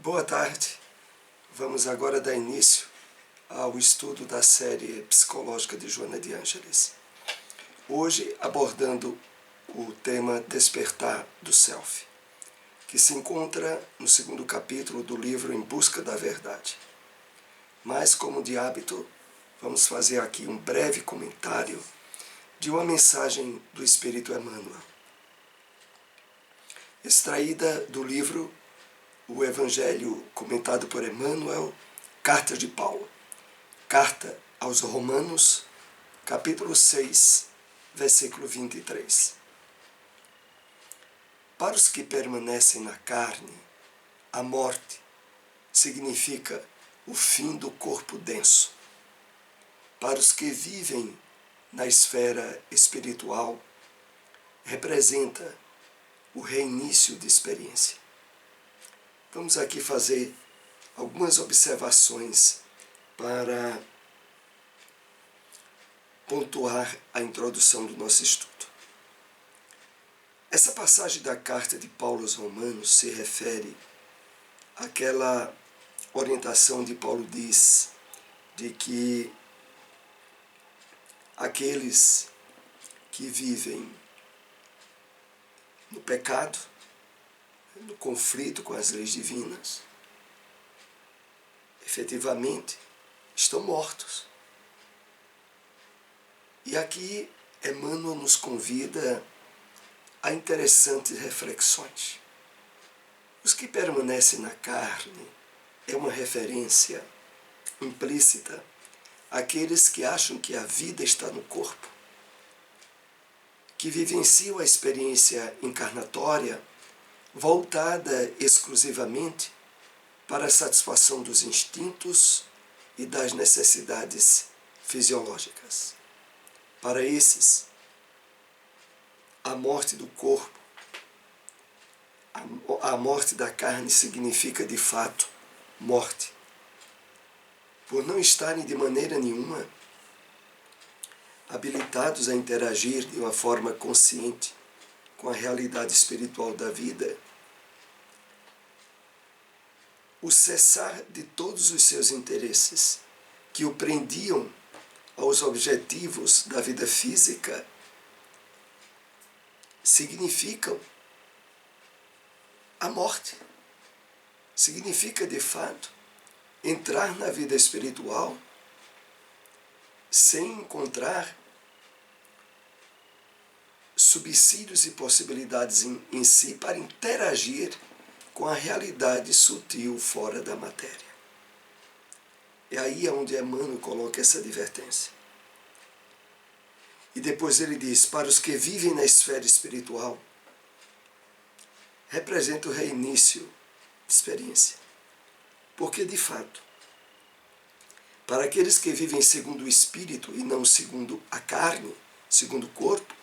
Boa tarde. Vamos agora dar início ao estudo da série psicológica de Joana de Ângeles. Hoje abordando o tema Despertar do Self, que se encontra no segundo capítulo do livro Em Busca da Verdade. Mas, como de hábito, vamos fazer aqui um breve comentário de uma mensagem do Espírito Emmanuel, extraída do livro O Evangelho comentado por Emmanuel, Carta de Paulo, Carta aos Romanos, capítulo 6, versículo 23. Para os que permanecem na carne, a morte significa o fim do corpo denso. Para os que vivem na esfera espiritual, representa o reinício de experiência. Vamos aqui fazer algumas observações para pontuar a introdução do nosso estudo. Essa passagem da carta de Paulo aos Romanos se refere àquela orientação de Paulo diz de que aqueles que vivem no pecado, no conflito com as leis divinas, efetivamente estão mortos. E aqui Emmanuel nos convida a interessantes reflexões. Os que permanecem na carne é uma referência implícita àqueles que acham que a vida está no corpo, que vivenciam a experiência encarnatória voltada exclusivamente para a satisfação dos instintos e das necessidades fisiológicas. Para esses, a morte do corpo, a morte da carne significa de fato morte, por não estarem de maneira nenhuma habilitados a interagir de uma forma consciente com a realidade espiritual da vida. O cessar de todos os seus interesses que o prendiam aos objetivos da vida física significam a morte. Significa, de fato, entrar na vida espiritual sem encontrar subsídios e possibilidades em si para interagir com a realidade sutil fora da matéria. É aí onde Emmanuel coloca essa advertência. E depois ele diz, para os que vivem na esfera espiritual, representa o reinício de experiência. Porque, de fato, para aqueles que vivem segundo o espírito e não segundo a carne, segundo o corpo,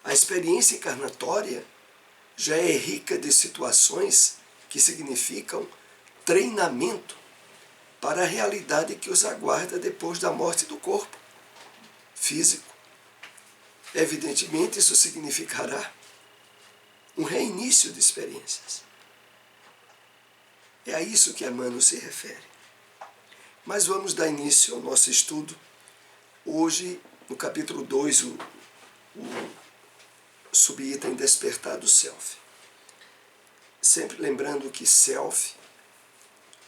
a experiência encarnatória já é rica de situações que significam treinamento para a realidade que os aguarda depois da morte do corpo físico. Evidentemente, isso significará um reinício de experiências. É a isso que Emmanuel se refere. Mas vamos dar início ao nosso estudo. Hoje, no capítulo 2, o subitem Despertar do Self. Sempre lembrando que Self,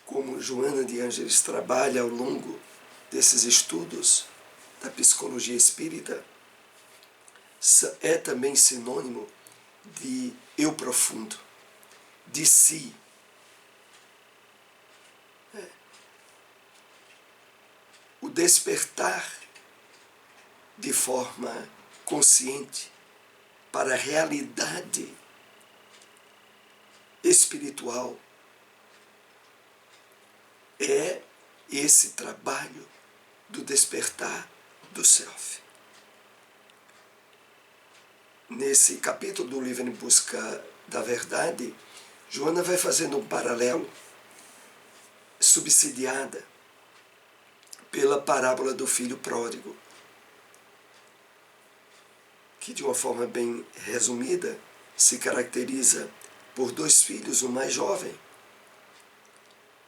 como Joana de Ângeles trabalha ao longo desses estudos da psicologia espírita, é também sinônimo de eu profundo, de si. O despertar de forma consciente para a realidade espiritual é esse trabalho do despertar do self. Nesse capítulo do livro Em Busca da Verdade, Joana vai fazendo um paralelo subsidiada pela parábola do filho pródigo, que de uma forma bem resumida se caracteriza por dois filhos, o mais jovem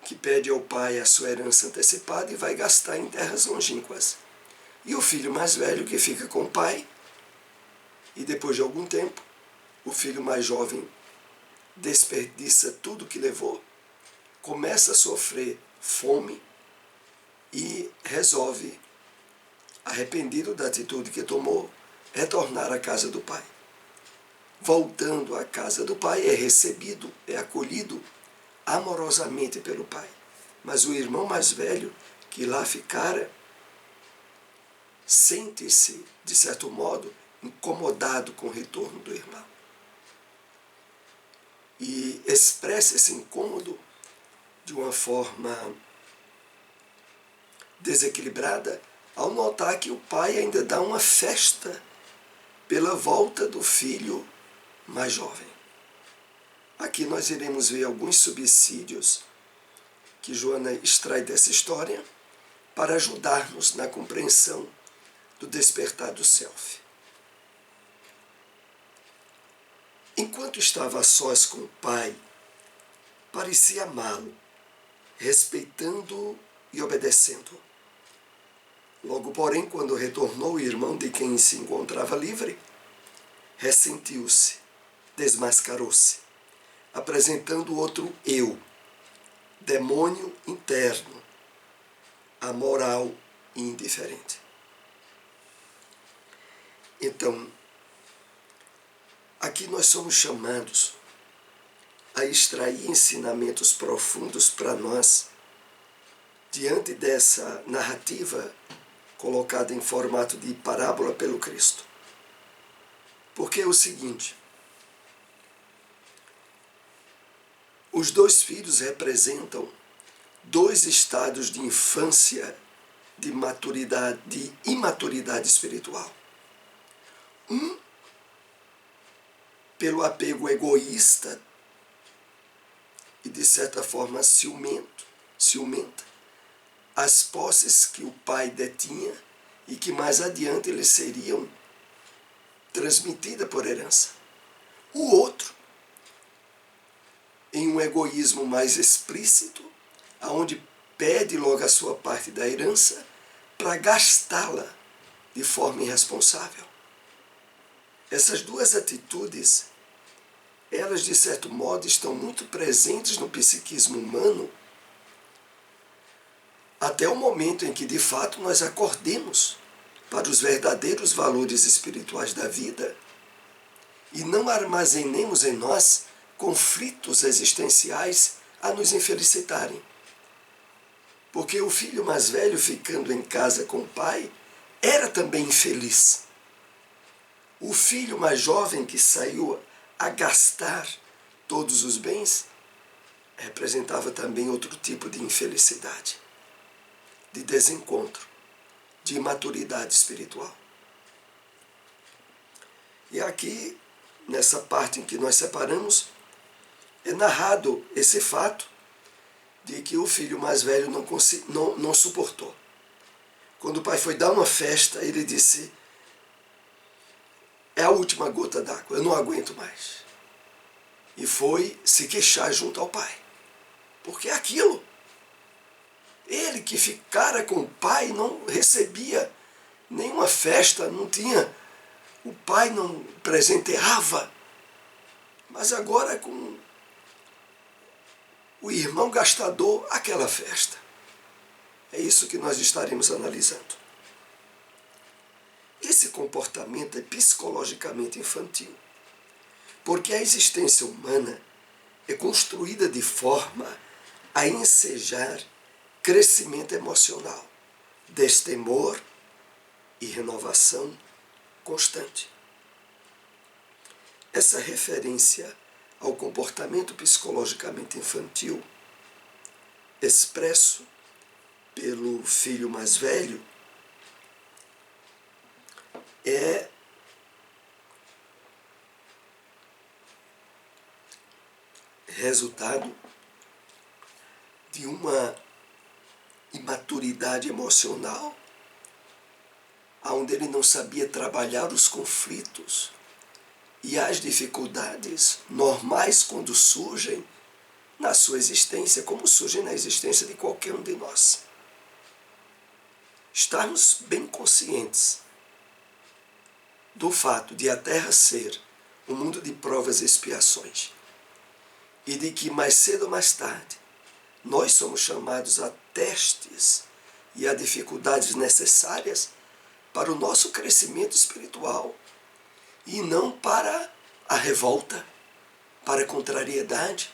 que pede ao pai a sua herança antecipada e vai gastar em terras longínquas. E o filho mais velho que fica com o pai, e depois de algum tempo, o filho mais jovem desperdiça tudo que levou, começa a sofrer fome e resolve, arrependido da atitude que tomou, retornar à casa do pai. Voltando à casa do pai, é recebido, é acolhido amorosamente pelo pai. Mas o irmão mais velho, que lá ficara, sente-se, de certo modo, incomodado com o retorno do irmão. E expressa esse incômodo de uma forma desequilibrada ao notar que o pai ainda dá uma festa pela volta do filho mais jovem. Aqui nós iremos ver alguns subsídios que Joana extrai dessa história para ajudar-nos na compreensão do despertar do self. Enquanto estava a sós com o pai, parecia amá-lo, respeitando-o e obedecendo-o. Logo, porém, quando retornou o irmão de quem se encontrava livre, ressentiu-se, desmascarou-se, apresentando outro eu, demônio interno, amoral e indiferente. Então, aqui nós somos chamados a extrair ensinamentos profundos para nós, diante dessa narrativa colocada em formato de parábola pelo Cristo. Porque é o seguinte: os dois filhos representam dois estados de infância, de maturidade, de imaturidade espiritual. Um, pelo apego egoísta e, de certa forma, ciumenta, às posses que o pai detinha e que mais adiante lhe seriam transmitidas por herança. O outro, em um egoísmo mais explícito, aonde pede logo a sua parte da herança para gastá-la de forma irresponsável. Essas duas atitudes, elas de certo modo estão muito presentes no psiquismo humano até o momento em que de fato nós acordemos para os verdadeiros valores espirituais da vida e não armazenemos em nós conflitos existenciais a nos infelicitarem. Porque o filho mais velho, ficando em casa com o pai, era também infeliz. O filho mais jovem, que saiu a gastar todos os bens, representava também outro tipo de infelicidade, de desencontro, de imaturidade espiritual. E aqui, nessa parte em que nós separamos, é narrado esse fato de que o filho mais velho não suportou. Quando o pai foi dar uma festa, ele disse: é a última gota d'água, eu não aguento mais. E foi se queixar junto ao pai. Porque é aquilo. Ele que ficara com o pai não recebia nenhuma festa, não tinha, o pai não presenteava. Mas agora com o irmão gastador, aquela festa. É isso que nós estaremos analisando. Esse comportamento é psicologicamente infantil, porque a existência humana é construída de forma a ensejar crescimento emocional, destemor e renovação constante. Essa referência ao comportamento psicologicamente infantil, expresso pelo filho mais velho, é resultado de uma imaturidade emocional, onde ele não sabia trabalhar os conflitos e as dificuldades normais quando surgem na sua existência, como surgem na existência de qualquer um de nós. Estarmos bem conscientes do fato de a Terra ser um mundo de provas e expiações, e de que mais cedo ou mais tarde nós somos chamados a testes e a dificuldades necessárias para o nosso crescimento espiritual, e não para a revolta, para a contrariedade,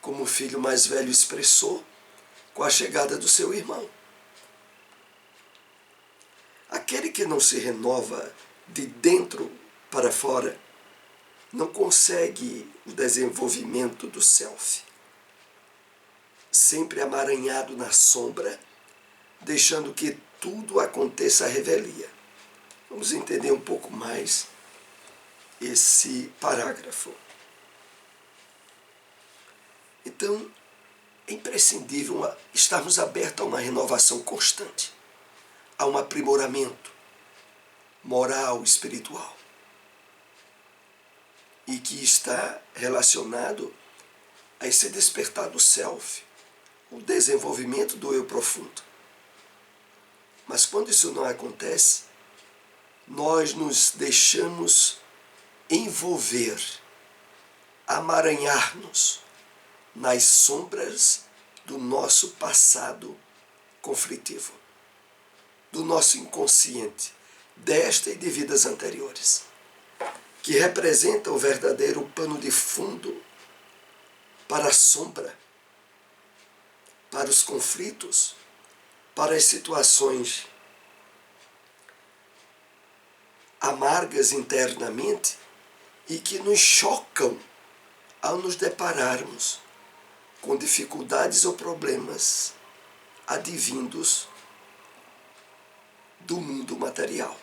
como o filho mais velho expressou com a chegada do seu irmão. Aquele que não se renova de dentro para fora não consegue o desenvolvimento do self, sempre amaranhado na sombra, deixando que tudo aconteça à revelia. Vamos entender um pouco mais esse parágrafo. Então, é imprescindível estarmos abertos a uma renovação constante, a um aprimoramento moral, espiritual, e que está relacionado a esse despertar do self, o desenvolvimento do eu profundo. Mas quando isso não acontece, nós nos deixamos envolver, amaranhar-nos nas sombras do nosso passado conflitivo, do nosso inconsciente, desta e de vidas anteriores, que representa o verdadeiro pano de fundo para a sombra, para os conflitos, para as situações amargas internamente e que nos chocam ao nos depararmos com dificuldades ou problemas advindos do mundo material.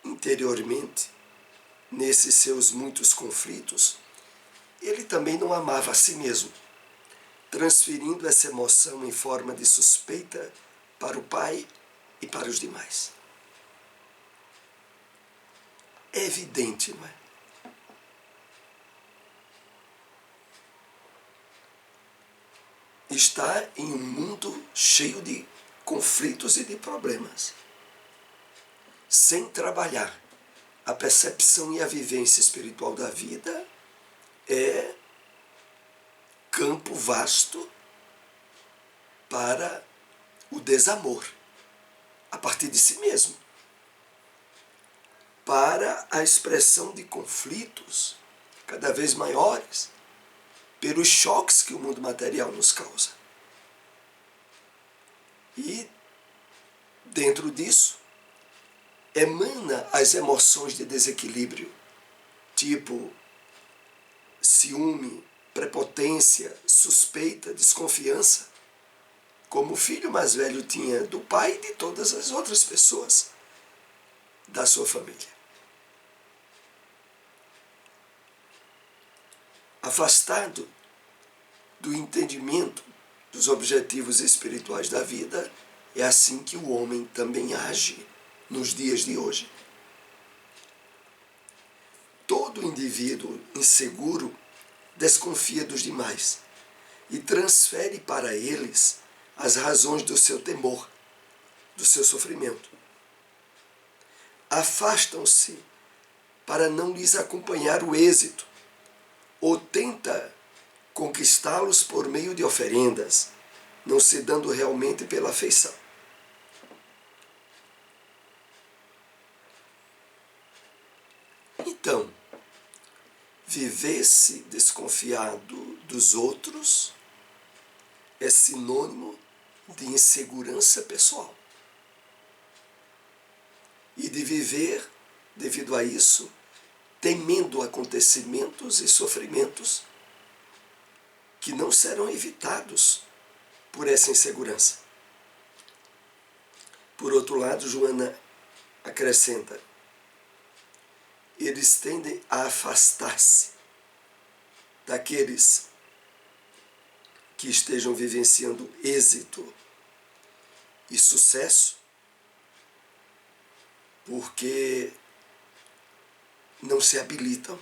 Interiormente, nesses seus muitos conflitos, ele também não amava a si mesmo, transferindo essa emoção em forma de suspeita para o pai e para os demais. É evidente, não é? Está em um mundo cheio de conflitos e de problemas. Sem trabalhar a percepção e a vivência espiritual da vida, é campo vasto para o desamor, a partir de si mesmo, para a expressão de conflitos cada vez maiores, pelos choques que o mundo material nos causa. E, dentro disso, emana as emoções de desequilíbrio, tipo ciúme, prepotência, suspeita, desconfiança, como o filho mais velho tinha do pai e de todas as outras pessoas da sua família. Afastado do entendimento dos objetivos espirituais da vida, é assim que o homem também age nos dias de hoje. Todo indivíduo inseguro desconfia dos demais e transfere para eles as razões do seu temor, do seu sofrimento. Afastam-se para não lhes acompanhar o êxito, ou tenta conquistá-los por meio de oferendas, não se dando realmente pela afeição. Então, viver-se desconfiado dos outros é sinônimo de insegurança pessoal. E de viver, devido a isso, temendo acontecimentos e sofrimentos que não serão evitados por essa insegurança. Por outro lado, Joana acrescenta: eles tendem a afastar-se daqueles que estejam vivenciando êxito e sucesso, porque não se habilitam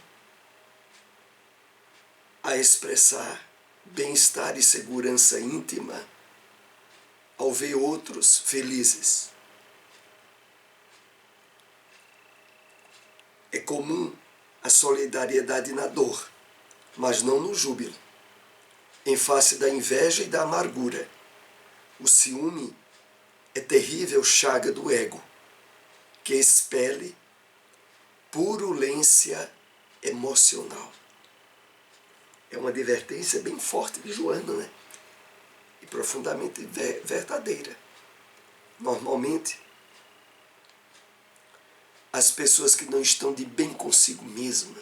a expressar bem-estar e segurança íntima ao ver outros felizes. É comum a solidariedade na dor, mas não no júbilo. Em face da inveja e da amargura, o ciúme é terrível chaga do ego, que expele purulência emocional. É uma advertência bem forte de Joana, né? E profundamente verdadeira. Normalmente, as pessoas que não estão de bem consigo mesma,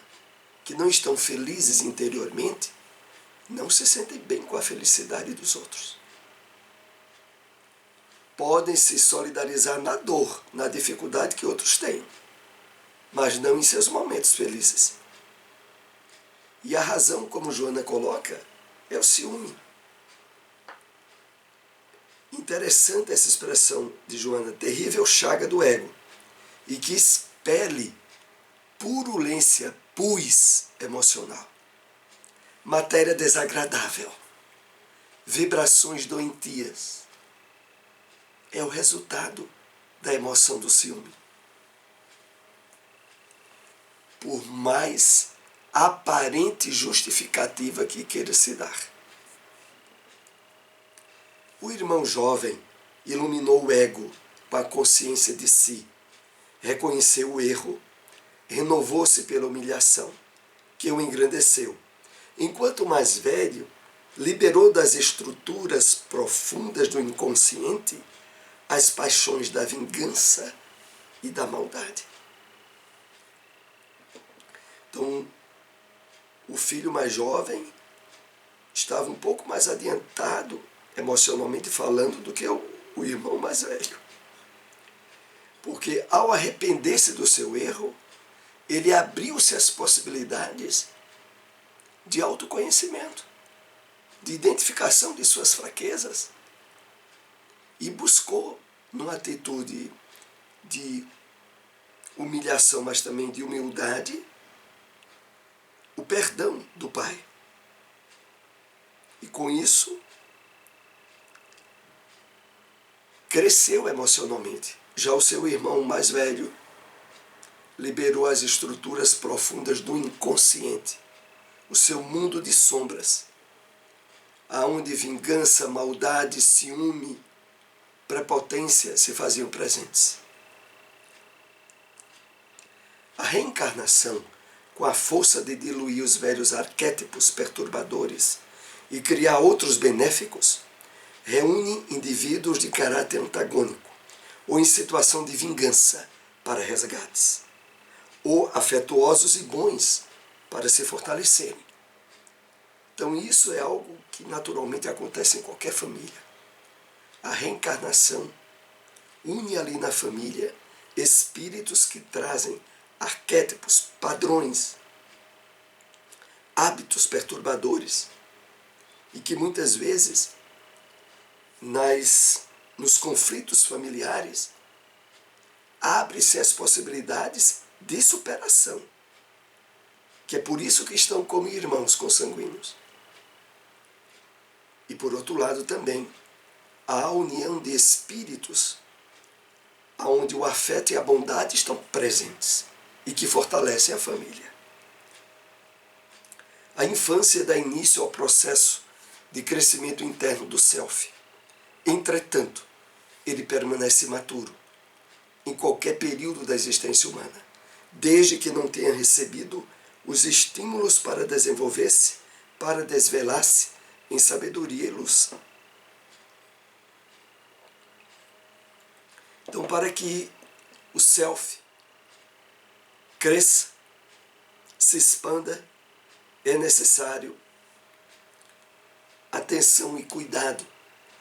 que não estão felizes interiormente, não se sentem bem com a felicidade dos outros. Podem se solidarizar na dor, na dificuldade que outros têm, mas não em seus momentos felizes. E a razão, como Joana coloca, é o ciúme. Interessante essa expressão de Joana, terrível chaga do ego, e que expele purulência, pus emocional, matéria desagradável, vibrações doentias. É o resultado da emoção do ciúme. Por mais aparente justificativa que queira se dar. O irmão jovem iluminou o ego com a consciência de si, reconheceu o erro, renovou-se pela humilhação, que o engrandeceu. Enquanto o mais velho, liberou das estruturas profundas do inconsciente as paixões da vingança e da maldade. Então, o filho mais jovem estava um pouco mais adiantado, emocionalmente falando, do que o irmão mais velho. Porque ao arrepender-se do seu erro, ele abriu-se às possibilidades de autoconhecimento, de identificação de suas fraquezas, e buscou, numa atitude de humilhação, mas também de humildade, o perdão do pai. E com isso, cresceu emocionalmente. Já o seu irmão mais velho liberou as estruturas profundas do inconsciente, o seu mundo de sombras, aonde vingança, maldade, ciúme, prepotência se faziam presentes. A reencarnação, com a força de diluir os velhos arquétipos perturbadores e criar outros benéficos, reúne indivíduos de caráter antagônico ou em situação de vingança para resgates, ou afetuosos e bons para se fortalecerem. Então isso é algo que naturalmente acontece em qualquer família. A reencarnação une ali na família espíritos que trazem arquétipos, padrões, hábitos perturbadores e que muitas vezes nos conflitos familiares abre-se as possibilidades de superação, que é por isso que estão como irmãos consanguíneos. E por outro lado também a união de espíritos onde o afeto e a bondade estão presentes e que fortalecem a família. A infância dá início ao processo de crescimento interno do self. Entretanto, ele permanece imaturo em qualquer período da existência humana, desde que não tenha recebido os estímulos para desenvolver-se, para desvelar-se em sabedoria e luz. Então, para que o self cresça, se expanda, é necessário atenção e cuidado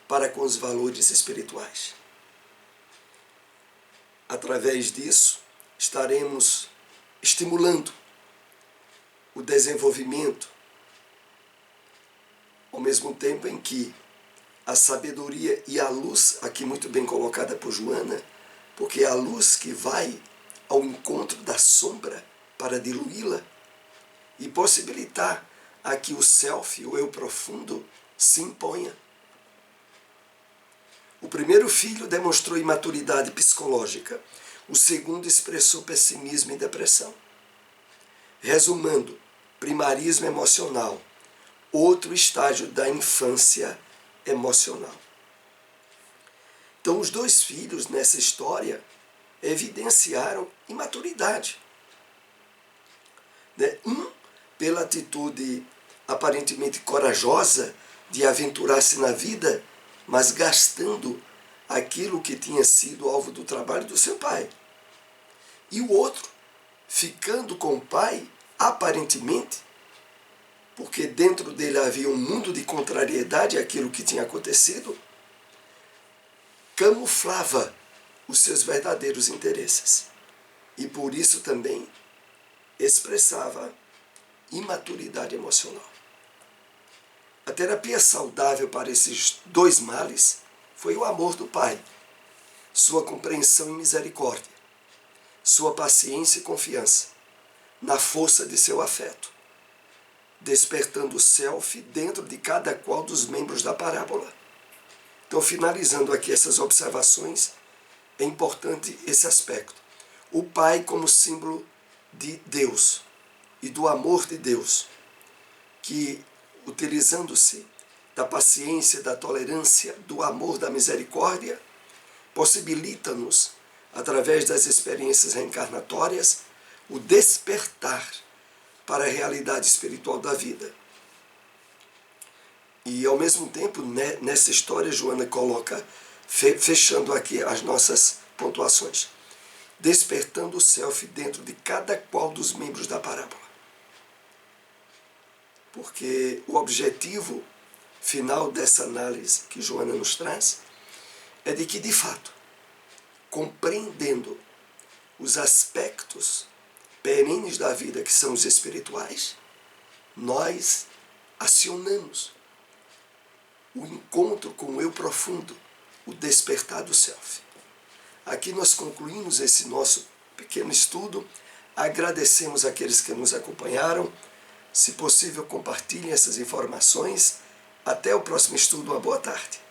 para com os valores espirituais. Através disso, estaremos estimulando o desenvolvimento, ao mesmo tempo em que a sabedoria e a luz, aqui muito bem colocada por Joana, porque é a luz que vai ao encontro da sombra para diluí-la e possibilitar a que o self, o eu profundo, se imponha. O primeiro filho demonstrou imaturidade psicológica, o segundo expressou pessimismo e depressão. Resumindo, primarismo emocional, outro estágio da infância emocional. Então, os dois filhos nessa história evidenciaram imaturidade. Um, pela atitude aparentemente corajosa de aventurar-se na vida, mas gastando aquilo que tinha sido alvo do trabalho do seu pai. E o outro, ficando com o pai, aparentemente, porque dentro dele havia um mundo de contrariedade àquilo que tinha acontecido, camuflava os seus verdadeiros interesses. E por isso também expressava imaturidade emocional. A terapia saudável para esses dois males foi o amor do pai, sua compreensão e misericórdia, sua paciência e confiança na força de seu afeto, despertando o self dentro de cada qual dos membros da parábola. Então, finalizando aqui essas observações, é importante esse aspecto. O pai como símbolo de Deus e do amor de Deus, que, utilizando-se da paciência, da tolerância, do amor, da misericórdia, possibilita-nos, através das experiências reencarnatórias, o despertar para a realidade espiritual da vida. E, ao mesmo tempo, nessa história, Joana coloca, fechando aqui as nossas pontuações, despertando o self dentro de cada qual dos membros da parábola. Porque o objetivo final dessa análise que Joana nos traz é de que, de fato, compreendendo os aspectos perenes da vida, que são os espirituais, nós acionamos o encontro com o eu profundo, o despertar do self. Aqui nós concluímos esse nosso pequeno estudo, agradecemos àqueles que nos acompanharam. Se possível, compartilhem essas informações. Até o próximo estudo. Uma boa tarde.